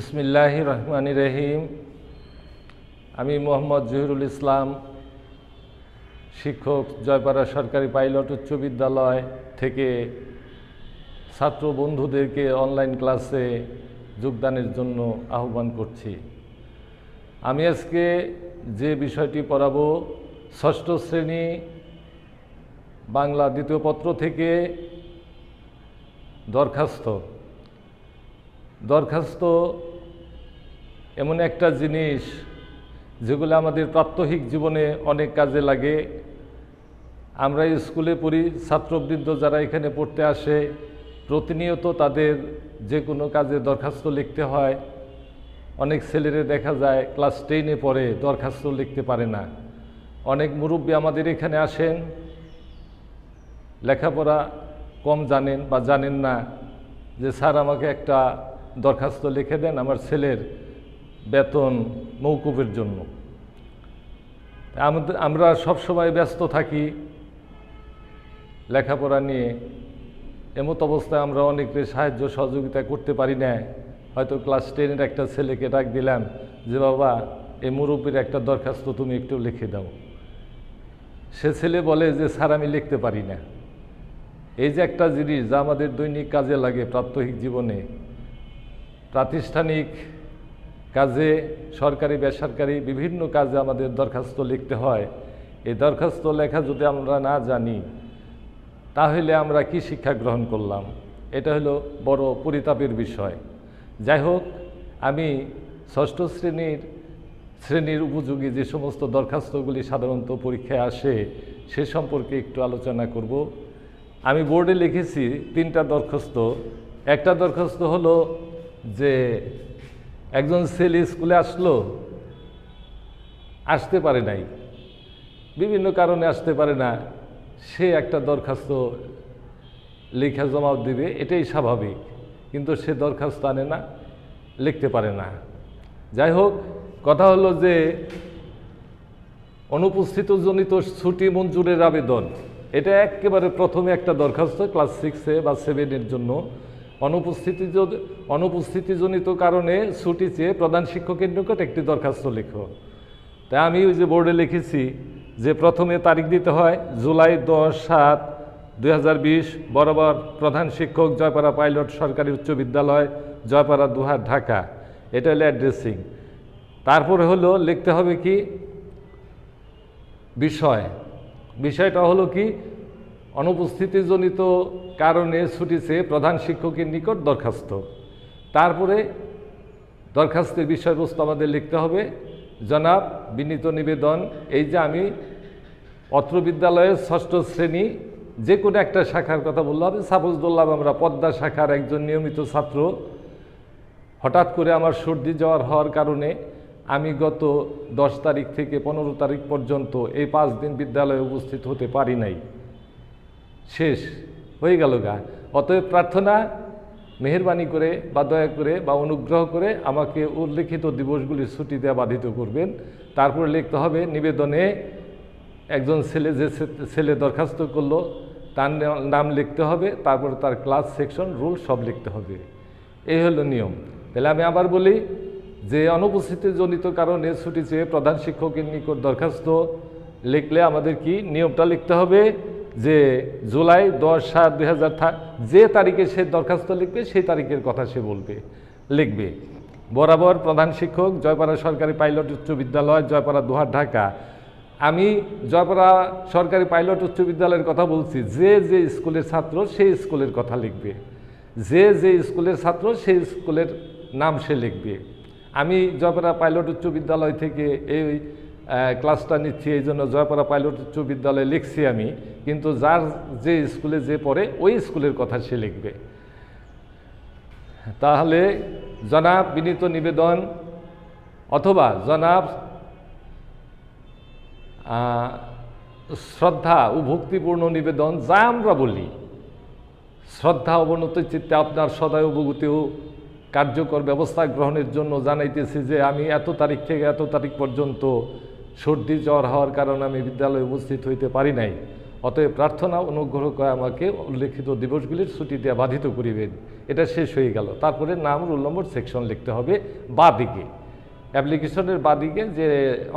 বিসমিল্লাহির রহমানির রহিম। আমি মোহাম্মদ জহিরুল ইসলাম, শিক্ষক, জয়পাড়া সরকারি পাইলট উচ্চ বিদ্যালয় থেকে ছাত্র বন্ধুদেরকে অনলাইন ক্লাসে যোগদানের জন্য আহ্বান করছি। আমি আজকে যে বিষয়টি পড়াবো, ষষ্ঠ শ্রেণী বাংলা দ্বিতীয় পত্র থেকে দরখাস্ত এমন একটা জিনিস যেগুলো আমাদের প্রাত্যহিক জীবনে অনেক কাজে লাগে। আমরা স্কুলে পড়ি, ছাত্রবৃন্দ যারা এখানে পড়তে আসে প্রতিনিয়ত তাদের যে কোনো কাজে দরখাস্ত লিখতে হয়। অনেক ছেলেরে দেখা যায় ক্লাস 10-এ পড়ে, দরখাস্ত লিখতে পারে না। অনেক মুরব্বী আমাদের এখানে আসেন, লেখাপড়া কম জানেন বা জানেন না, যে স্যার আমাকে একটা দরখাস্ত লিখে দেন আমার ছেলের বেতন মওকুফের জন্য। আমরা সবসময় ব্যস্ত থাকি লেখাপড়া নিয়ে। এমত অবস্থায় আমরা অনেকের সাহায্য সহযোগিতা করতে পারি না। হয়তো ক্লাস 10-এর একটা ছেলেকে ডাক দিলাম যে বাবা এই মুরব্বীর একটা দরখাস্ত তুমি একটু লিখে দাও। সে ছেলে বলে যে স্যার আমি লিখতে পারি না। এই যে একটা জিনিস যা আমাদের দৈনিক কাজে লাগে প্রাত্যহিক জীবনে, প্রাতিষ্ঠানিক কাজে, সরকারি বেসরকারি বিভিন্ন কাজে আমাদের দরখাস্ত লিখতে হয়। এই দরখাস্ত লেখা যদি আমরা না জানি তাহলে আমরা কি শিক্ষা গ্রহণ করলাম? এটা হলো বড় পরিতাপের বিষয়। যাই হোক, আমি ষষ্ঠ শ্রেণীর উপযোগী যে সমস্ত দরখাস্তগুলি সাধারণত পরীক্ষায় আসে সে সম্পর্কে একটু আলোচনা করব। আমি বোর্ডে লিখেছি 3টা দরখাস্ত। একটা দরখাস্ত হলো যে একজন ছেলে স্কুলে আসতে পারে নাই, বিভিন্ন কারণে আসতে পারে না, সে একটা দরখাস্ত লেখা জমা দিবে, এটাই স্বাভাবিক। কিন্তু সে দরখাস্ত আনে না, লিখতে পারে না। যাই হোক, কথা হলো যে অনুপস্থিতজনিত ছুটি মঞ্জুরের আবেদন, এটা একেবারে প্রথমে একটা দরখাস্ত ক্লাস 6-এ বা 7-এর জন্য। অনুপস্থিতিজনিত কারণে ছুটি চেয়ে প্রধান শিক্ষকের নিকট একটি দরখাস্ত লেখো। তাই আমি ওই যে বোর্ডে লিখেছি যে প্রথমে তারিখ দিতে হয় জুলাই 10/7/2020, বরাবর প্রধান শিক্ষক, জয়পাড়া পাইলট সরকারি উচ্চ বিদ্যালয়, জয়পাড়া দুহার, ঢাকা। এটা হলো অ্যাড্রেসিং। তারপরে হলো লিখতে হবে কি বিষয়টা হলো কি অনুপস্থিতিজনিত কারণে ছুটি চেয়ে প্রধান শিক্ষকের নিকট দরখাস্ত। তারপরে দরখাস্তের বিষয়বস্তু আমাদের লিখতে হবে জনাব বিনীত নিবেদন, এই যে আমি অত্র বিদ্যালয়ের ষষ্ঠ শ্রেণী যে কোনো একটা শাখার কথা বললে হবে। সাপোজ ধরলাম আমরা পদ্মা শাখার একজন নিয়মিত ছাত্র। হঠাৎ করে আমার সর্দি জ্বর হওয়ার কারণে আমি গত 10 তারিখ থেকে 15 তারিখ পর্যন্ত এই 5 দিন বিদ্যালয়ে উপস্থিত হতে পারি নাই। শেষ হয়ে গেল গা। অতএব প্রার্থনা, মেহেরবানি করে বা দয়া করে বা অনুগ্রহ করে আমাকে উল্লেখিত দিবসগুলির ছুটি দেওয়া বাধিত করবেন। তারপরে লিখতে হবে নিবেদনে একজন ছেলে দরখাস্ত করলো তার নাম লিখতে হবে, তারপরে তার ক্লাস, সেকশন, রুল সব লিখতে হবে। এই হলো নিয়ম। তাহলে আমি আবার বলি যে অনুপস্থিতিজনিত কারণে ছুটি চেয়ে প্রধান শিক্ষকের নিকট দরখাস্ত লিখলে আমাদের কি নিয়মটা লিখতে হবে যে জুলাই 10/7/2000, যে তারিখে সে দরখাস্ত লিখবে সেই তারিখের কথা সে লিখবে। বরাবর প্রধান শিক্ষক, জয়পাড়া সরকারি পাইলট উচ্চ বিদ্যালয়, জয়পাড়া দুহার, ঢাকা। আমি জয়পাড়া সরকারি পাইলট উচ্চ বিদ্যালয়ের কথা বলছি। যে স্কুলের ছাত্র সেই স্কুলের কথা লিখবে, যে স্কুলের ছাত্র সেই স্কুলের নাম সে লিখবে। আমি জয়পাড়া পাইলট উচ্চ বিদ্যালয় থেকে এই ক্লাসটা নিচ্ছি, এই জন্য জয়পাড়া পাইলট উচ্চ বিদ্যালয়ে লিখছি আমি, কিন্তু যার যে স্কুলে যে পড়ে ওই স্কুলের কথা সে লিখবে। তাহলে জনাব বিনীত নিবেদন অথবা জনাব শ্রদ্ধা ও ভক্তিপূর্ণ নিবেদন, যা আমরা বলি, শ্রদ্ধা অবনত চিত্তে আপনার সদয় অবগতি ও কার্যকর ব্যবস্থা গ্রহণের জন্য জানাইতেছি যে আমি এত তারিখ থেকে এত তারিখ পর্যন্ত সর্দি জ্বর হওয়ার কারণে আমি বিদ্যালয়ে উপস্থিত হইতে পারি নাই। অতএব প্রার্থনা অনুগ্রহ করে আমাকে উল্লেখিত দিবসগুলির ছুটি দেওয়া বাধিত করিবেন। এটা শেষ হয়ে গেল। তারপরে নাম, রোল নম্বর, সেকশন লিখতে হবে বাদিকে, অ্যাপ্লিকেশনের বাদিকে যে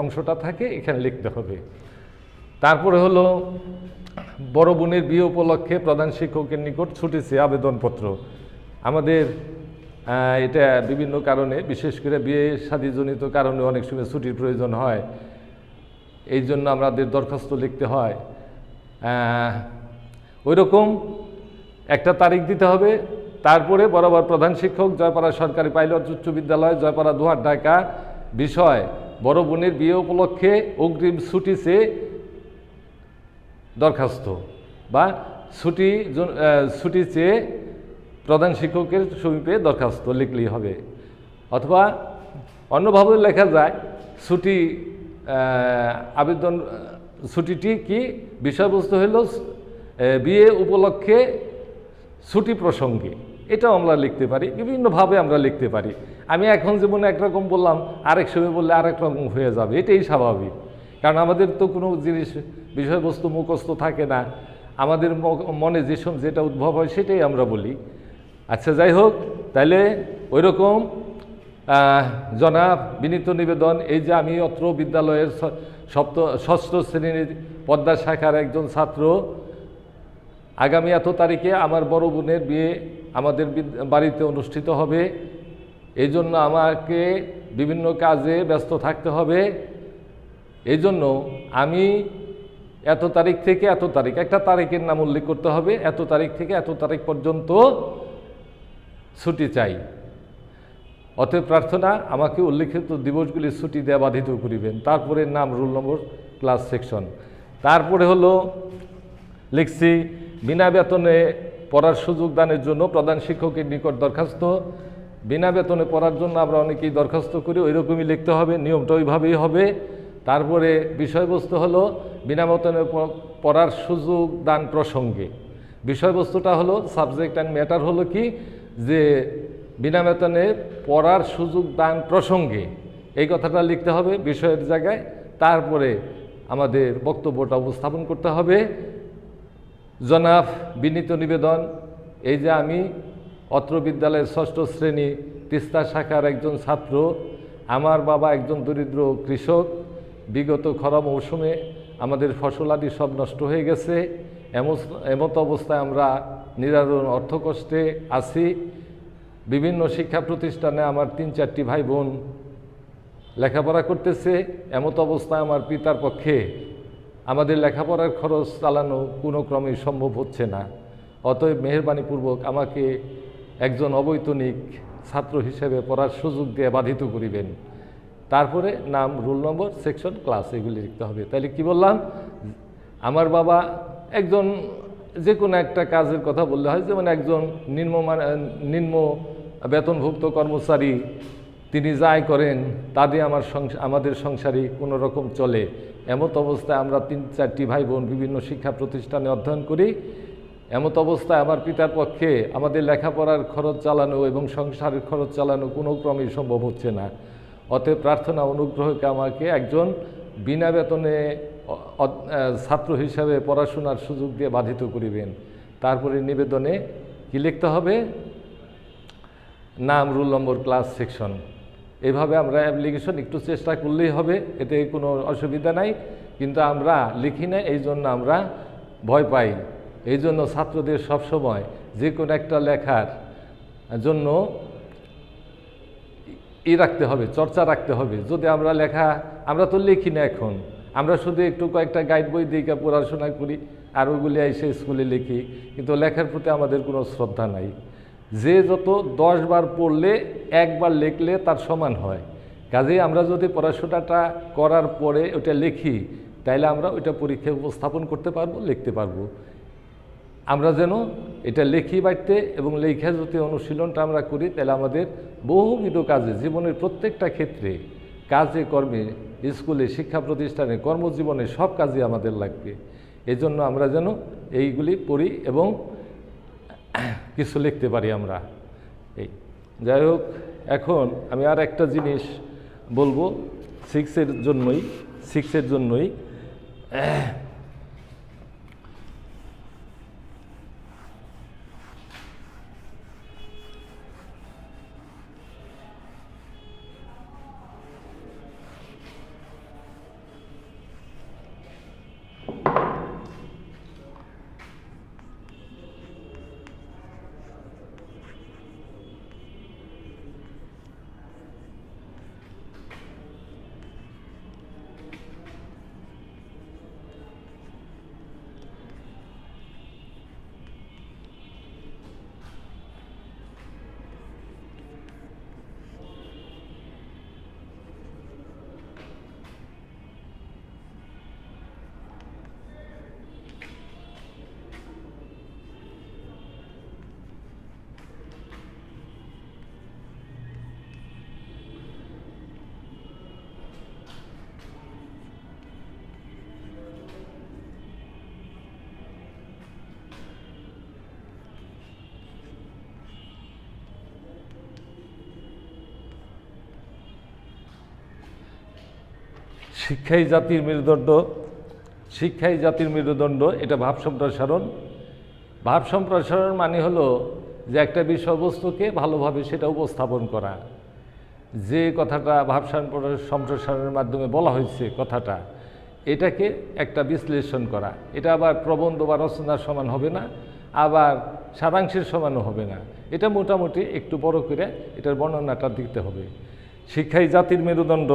অংশটা থাকে এখানে লিখতে হবে। তারপরে হলো বড় বোনের বিয়ে উপলক্ষে প্রধান শিক্ষকের নিকট ছুটি চেয়ে আবেদনপত্র। আমাদের এটা বিভিন্ন কারণে, বিশেষ করে বিয়ে শাদীজনিত কারণে অনেক সময় ছুটির প্রয়োজন হয়, এই জন্য আমাদের দরখাস্ত লিখতে হয়। ওই রকম একটা তারিখ দিতে হবে। তারপরে বরাবর প্রধান শিক্ষক, জয়পাড়া সরকারি পাইলট উচ্চ বিদ্যালয়, জয়পাড়া দুহার, ঢাকা, বিষয় বড় বোনের বিয়ে উপলক্ষে অগ্রিম ছুটি চেয়ে দরখাস্ত বা ছুটি চেয়ে প্রধান শিক্ষকের সমীপে দরখাস্ত লিখলেই হবে। অথবা অন্যভাবে লেখা যায় ছুটি আবেদন, ছুটিটি কি বিষয়বস্তু হল বিয়ে উপলক্ষে ছুটি প্রসঙ্গে, এটাও আমরা লিখতে পারি। বিভিন্নভাবে আমরা লিখতে পারি। আমি এখন যেমন একরকম বললাম, আরেক সময় বললে আরেক রকম হয়ে যাবে, এটাই স্বাভাবিক। কারণ আমাদের তো কোনো জিনিস বিষয়বস্তু মুখস্থ থাকে না, আমাদের মনে যেটা উদ্ভব হয় সেটাই আমরা বলি। আচ্ছা, যাই হোক, তাইলে ওই রকম জনাব বিনীত নিবেদন, এই যে আমি অত্র বিদ্যালয়ের ষষ্ঠ শ্রেণীর পদ্মা শাখার একজন ছাত্র, আগামী এত তারিখে আমার বড় বোনের বিয়ে আমাদের বাড়িতে অনুষ্ঠিত হবে। এই জন্য আমাকে বিভিন্ন কাজে ব্যস্ত থাকতে হবে। এই জন্য আমি এত তারিখ থেকে এত তারিখ, একটা তারিখের নাম উল্লেখ করতে হবে, এত তারিখ থেকে এত তারিখ পর্যন্ত ছুটি চাই। অতএব প্রার্থনা আমাকে উল্লেখিত দিবসগুলি ছুটি দেওয়া বাধিত করিবেন। তারপরে নাম, রোল নম্বর, ক্লাস, সেকশন। তারপরে হলো লিখছি বিনা বেতনে পড়ার সুযোগ দানের জন্য প্রধান শিক্ষকের নিকট দরখাস্ত। বিনা বেতনে পড়ার জন্য আমরা অনেকেই দরখাস্ত করি, ওই রকমই লিখতে হবে, নিয়মটা ওইভাবেই হবে। তারপরে বিষয়বস্তু হলো বিনা বেতনে পড়ার সুযোগ দান প্রসঙ্গে। বিষয়বস্তুটা হলো সাবজেক্ট অ্যান্ড ম্যাটার হলো কি, যে বিনা বেতনে পড়ার সুযোগ দান প্রসঙ্গে, এই কথাটা লিখতে হবে বিষয়ের জায়গায়। তারপরে আমাদের বক্তব্যটা উপস্থাপন করতে হবে। জনাব বিনীত নিবেদন, এই যে আমি অত্র বিদ্যালয়ের ষষ্ঠ শ্রেণী তিস্তা শাখার একজন ছাত্র, আমার বাবা একজন দরিদ্র কৃষক। বিগত খরা মৌসুমে আমাদের ফসলাদি সব নষ্ট হয়ে গেছে। এমত অবস্থায় আমরা নিরারুণ অর্থকষ্টে আছি। বিভিন্ন শিক্ষা প্রতিষ্ঠানে আমার 3-4টি ভাই বোন লেখাপড়া করতেছে। এমত অবস্থায় আমার পিতার পক্ষে আমাদের লেখাপড়ার খরচ চালানো কোনো ক্রমেই সম্ভব হচ্ছে না। অতএব মেহেরবানিপূর্বক আমাকে একজন অবৈতনিক ছাত্র হিসেবে পড়ার সুযোগ দিয়ে বাধিত করিবেন। তারপরে নাম, রোল নম্বর, সেকশন, ক্লাস এগুলি লিখতে হবে। তাহলে কি বললাম, আমার বাবা একজন যে কোনো একটা কাজের কথা বললে হয়, যেমন একজন নিম্ন বেতনভুক্ত কর্মচারী, তিনি যাই করেন তাতে আমাদের সংসারে কোনো রকম চলে। এমত অবস্থায় আমরা 3-4টি ভাই বোন বিভিন্ন শিক্ষা প্রতিষ্ঠানে অধ্যয়ন করি। এমত অবস্থায় আমার পিতার পক্ষে আমাদের লেখাপড়ার খরচ চালানো এবং সংসারের খরচ চালানো কোনো ক্রমেই সম্ভব হচ্ছে না। অতএব প্রার্থনা অনুগ্রহকে আমাকে একজন বিনা বেতনে ছাত্র হিসাবে পড়াশোনার সুযোগ দিয়ে বাধিত করিবেন। তারপরে নিবেদনে কি লিখতে হবে, নাম, রোল নম্বর, ক্লাস, সেকশন। এভাবে আমরা অ্যাপ্লিকেশন একটু চেষ্টা করলেই হবে, এতে কোনো অসুবিধা নাই। কিন্তু আমরা লিখি না, এই জন্য আমরা ভয় পাই। এই জন্য ছাত্রদের সবসময় যে কোনো একটা লেখার জন্য রাখতে হবে, চর্চা রাখতে হবে। যদি আমরা তো লিখি না এখন, আমরা শুধু একটু কয়েকটা গাইড বই দিয়ে পড়াশোনা করি আর ওইগুলি এসে স্কুলে লিখি, কিন্তু লেখার প্রতি আমাদের কোনো শ্রদ্ধা নাই। যে যত 10 বার পড়লে একবার লিখলে তার সমান হয়। কাজেই আমরা যদি পড়াশোনাটা করার পরে ওটা লিখি, তাইলে আমরা ওইটা পরীক্ষায় উপস্থাপন করতে পারবো, লিখতে পারবো। আমরা যেন এটা লিখি বাড়তে এবং লেখা যদি অনুশীলনটা আমরা করি, তাহলে আমাদের বহুবিধ কাজে, জীবনের প্রত্যেকটা ক্ষেত্রে, কাজে কর্মে, স্কুলে, শিক্ষা প্রতিষ্ঠানে, কর্মজীবনে সব কাজে আমাদের লাগবে। এই জন্য আমরা যেন এইগুলি পড়ি এবং কিছু লিখতে পারি আমরা। এই যাই হোক, এখন আমি আর একটা জিনিস বলবো সিক্সের জন্যই শিক্ষাই জাতির মেরুদণ্ড। শিক্ষাই জাতির মেরুদণ্ড, এটা ভাব সম্প্রসারণ। ভাব সম্প্রসারণ মানে হলো যে একটা বিষয়বস্তুকে ভালোভাবে সেটা উপস্থাপন করা। যে কথাটা ভাব সম্প্রসারণের মাধ্যমে বলা হয়েছে কথাটা, এটাকে একটা বিশ্লেষণ করা। এটা আবার প্রবন্ধ বা রচনার সমান হবে না, আবার সারাংশের সমানও হবে না। এটা মোটামুটি একটু বড় করে এটার বর্ণনাটা দিতে হবে। শিক্ষাই জাতির মেরুদণ্ড,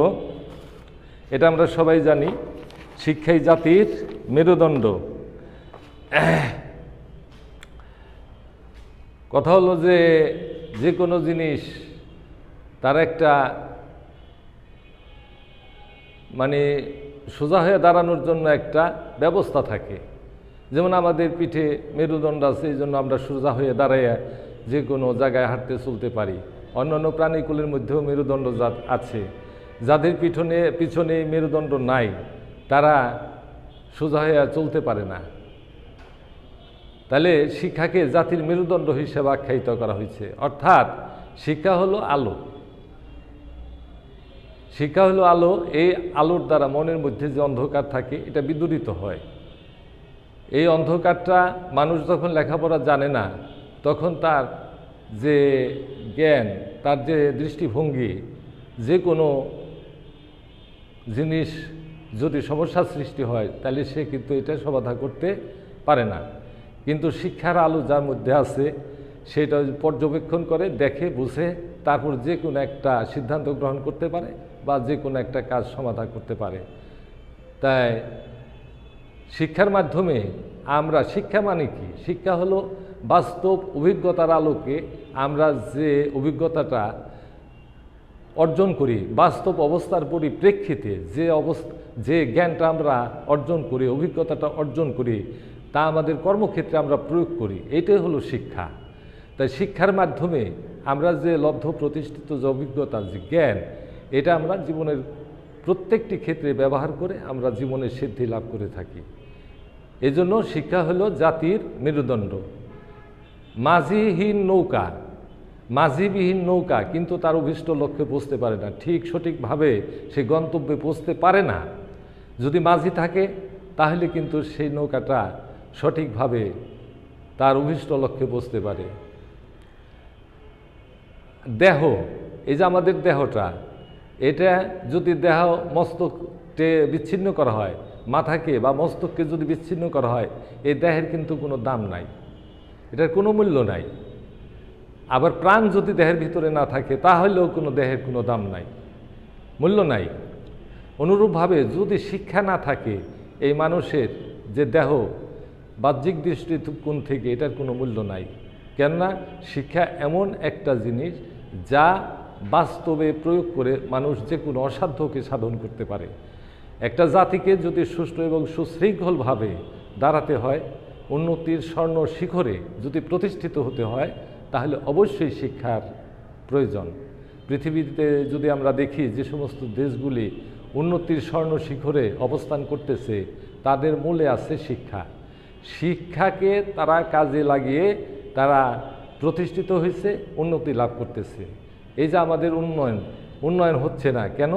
এটা আমরা সবাই জানি। শিক্ষাই জাতির মেরুদণ্ড। কথা হলো যে কোনো জিনিস তার একটা মানে সোজা হয়ে দাঁড়ানোর জন্য একটা ব্যবস্থা থাকে। যেমন আমাদের পিঠে মেরুদণ্ড আছে, এই জন্য আমরা সোজা হয়ে দাঁড়াইয়া যে কোনো জায়গায় হাঁটতে চলতে পারি। অন্যান্য প্রাণীকুলের মধ্যেও মেরুদণ্ড আছে। যাদের পিছনে মেরুদণ্ড নাই, তারা সোজা হয়ে চলতে পারে না। তাহলে শিক্ষাকে জাতির মেরুদণ্ড হিসেবে আখ্যায়িত করা হয়েছে। অর্থাৎ শিক্ষা হলো আলো। শিক্ষা হলো আলো। এই আলোর দ্বারা মনের মধ্যে যে অন্ধকার থাকে এটা বিদূরিত হয়। এই অন্ধকারটা মানুষ যখন লেখাপড়া জানে না, তখন তার যে জ্ঞান, তার যে দৃষ্টিভঙ্গি, যে কোনো জিনিস যদি সমস্যার সৃষ্টি হয়, তাহলে সে কিন্তু এটা সমাধান করতে পারে না। কিন্তু শিক্ষার আলো যার মধ্যে আছে, সেটা পর্যবেক্ষণ করে, দেখে, বুঝে, তারপর যে কোনো একটা সিদ্ধান্ত গ্রহণ করতে পারে বা যে কোনো একটা কাজ সমাধান করতে পারে। তাই শিক্ষার মাধ্যমে আমরা, শিক্ষা মানে কি? শিক্ষা হলো বাস্তব অভিজ্ঞতার আলোকে আমরা যে অভিজ্ঞতাটা অর্জন করি, বাস্তব অবস্থার পরিপ্রেক্ষিতে যে জ্ঞানটা আমরা অর্জন করি, অভিজ্ঞতাটা অর্জন করি, তা আমাদের কর্মক্ষেত্রে আমরা প্রয়োগ করি। এটাই হলো শিক্ষা। তাই শিক্ষার মাধ্যমে আমরা যে লব্ধ প্রতিষ্ঠিত যে অভিজ্ঞতা, যে জ্ঞান, এটা আমরা জীবনের প্রত্যেকটি ক্ষেত্রে ব্যবহার করে আমরা জীবনের সিদ্ধি লাভ করে থাকি। এজন্য শিক্ষা হলো জাতির মেরুদণ্ড। মাঝিহীন নৌকা, মাঝিবিহীন নৌকা কিন্তু তার অভীষ্ট লক্ষ্যে পৌঁছতে পারে না, ঠিক সঠিকভাবে সে গন্তব্যে পৌঁছতে পারে না। যদি মাঝি থাকে তাহলে কিন্তু সেই নৌকাটা সঠিকভাবে তার অভীষ্ট লক্ষ্যে পৌঁছতে পারে। দেহ, এই যে আমাদের দেহটা, এটা যদি দেহ মস্তককে বিচ্ছিন্ন করা হয়, মাথাকে বা মস্তককে যদি বিচ্ছিন্ন করা হয়, এই দেহের কিন্তু কোনো দাম নাই, এটার কোনো মূল্য নাই। আবার প্রাণ যদি দেহের ভিতরে না থাকে, তাহলেও কোনো দেহের কোনো দাম নাই, মূল্য নাই। অনুরূপভাবে যদি শিক্ষা না থাকে, এই মানুষের যে দেহ, বাহ্যিক দৃষ্টিকোণ থেকে এটার কোনো মূল্য নাই। কেননা শিক্ষা এমন একটা জিনিস যা বাস্তবে প্রয়োগ করে মানুষ যে কোনো অসাধ্যকে সাধন করতে পারে। একটা জাতিকে যদি সুষ্ঠু এবং সুশৃঙ্খলভাবে দাঁড়াতে হয়, উন্নতির স্বর্ণ শিখরে যদি প্রতিষ্ঠিত হতে হয়, তাহলে অবশ্যই শিক্ষার প্রয়োজন। পৃথিবীতে যদি আমরা দেখি যে সমস্ত দেশগুলি উন্নতির স্বর্ণ শিখরে অবস্থান করতেছে, তাদের মূলে আছে শিক্ষা। শিক্ষাকে তারা কাজে লাগিয়ে তারা প্রতিষ্ঠিত হয়েছে, উন্নতি লাভ করতেছে। এই যে আমাদের উন্নয়ন হচ্ছে না কেন?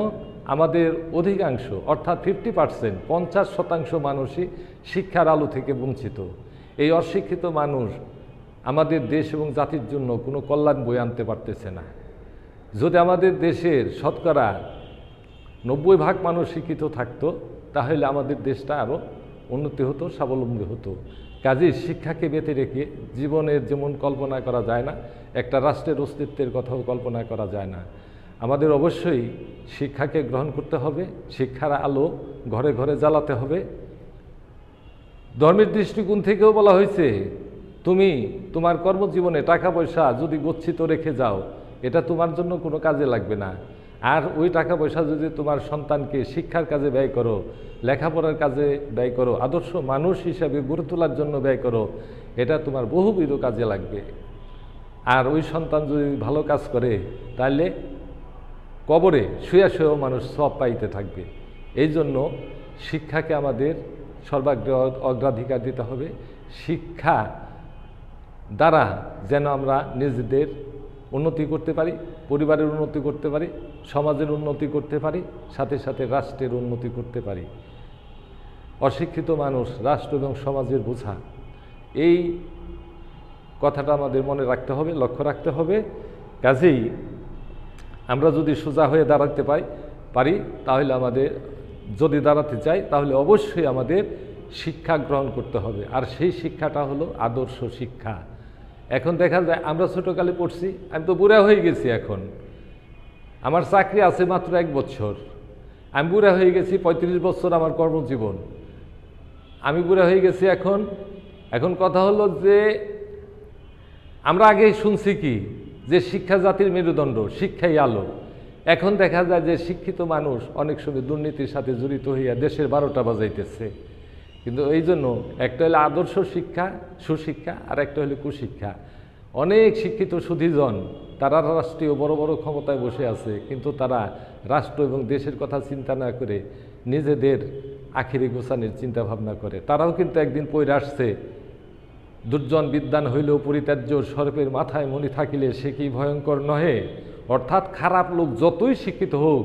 আমাদের অধিকাংশ, অর্থাৎ 50%, 50% মানুষই শিক্ষার আলো থেকে বঞ্চিত। এই অশিক্ষিত মানুষ আমাদের দেশ এবং জাতির জন্য কোনো কল্যাণ বয়ে আনতে পারতেছে না। যদি আমাদের দেশের শতকরা 90% মানুষ শিক্ষিত থাকতো, তাহলে আমাদের দেশটা আরও উন্নতি হতো, স্বাবলম্বী হতো। কাজেই শিক্ষাকে বেঁধে রেখে জীবনের যেমন কল্পনা করা যায় না, একটা রাষ্ট্রের অস্তিত্বের কথাও কল্পনা করা যায় না। আমাদের অবশ্যই শিক্ষাকে গ্রহণ করতে হবে, শিক্ষার আলো ঘরে ঘরে জ্বালাতে হবে। ধর্মের দৃষ্টিকোণ থেকেও বলা হয়েছে, তুমি তোমার কর্মজীবনে টাকা পয়সা যদি গচ্ছিত রেখে যাও, এটা তোমার জন্য কোনো কাজে লাগবে না। আর ওই টাকা পয়সা যদি তোমার সন্তানকে শিক্ষার কাজে ব্যয় করো, লেখাপড়ার কাজে ব্যয় করো, আদর্শ মানুষ হিসাবে গড়ে তোলার জন্য ব্যয় করো, এটা তোমার বহুবিধ কাজে লাগবে। আর ওই সন্তান যদি ভালো কাজ করে, তাহলে কবরে শুয়ে শুয়েও মানুষ সব পাইতে থাকবে। এই জন্য শিক্ষাকে আমাদের সর্বাগ্রে অগ্রাধিকার দিতে হবে। শিক্ষা দ্বারা যেন আমরা নিজেদের উন্নতি করতে পারি, পরিবারের উন্নতি করতে পারি, সমাজের উন্নতি করতে পারি, সাথে সাথে রাষ্ট্রের উন্নতি করতে পারি। অশিক্ষিত মানুষ রাষ্ট্র এবং সমাজের বোঝা, এই কথাটা আমাদের মনে রাখতে হবে, লক্ষ্য রাখতে হবে। কাজেই আমরা যদি সোজা হয়ে দাঁড়াতে পারি, তাহলে আমাদের যদি দাঁড়াতে চাই তাহলে অবশ্যই আমাদের শিক্ষা গ্রহণ করতে হবে। আর সেই শিক্ষাটা হলো আদর্শ শিক্ষা। এখন দেখা যায় আমরা ছোটোকালে পড়ছি, আমি তো বুড়া হয়ে গেছি, এখন আমার চাকরি আছে মাত্র 1 বছর, আমি বুড়া হয়ে গেছি, 35 বছর আমার কর্মজীবন, আমি বুড়া হয়ে গেছি। এখন কথা হলো যে আমরা আগেই শুনছি কি যে শিক্ষা জাতির মেরুদণ্ড, শিক্ষাই আলো। এখন দেখা যায় যে শিক্ষিত মানুষ অনেক সময় দুর্নীতির সাথে জড়িত হইয়া দেশের 12টা বাজাইতেছে। কিন্তু এই জন্য একটা হলো আদর্শ শিক্ষা, সুশিক্ষা, আর একটা হলো কুশিক্ষা। অনেক শিক্ষিত সুধীজন তারা রাষ্ট্রীয় বড় বড় ক্ষমতায় বসে আছে, কিন্তু তারা রাষ্ট্র এবং দেশের কথা চিন্তা না করে নিজেদের আখিরি গোছানোর চিন্তা ভাবনা করে। তারাও কিন্তু একদিন পইরা আসছে, দুর্জন বিদ্বান হইলেও পরিত্যাজ্য, সর্পের মাথায় মণি থাকিলে সে কি ভয়ঙ্কর নহে। অর্থাৎ খারাপ লোক যতই শিক্ষিত হোক,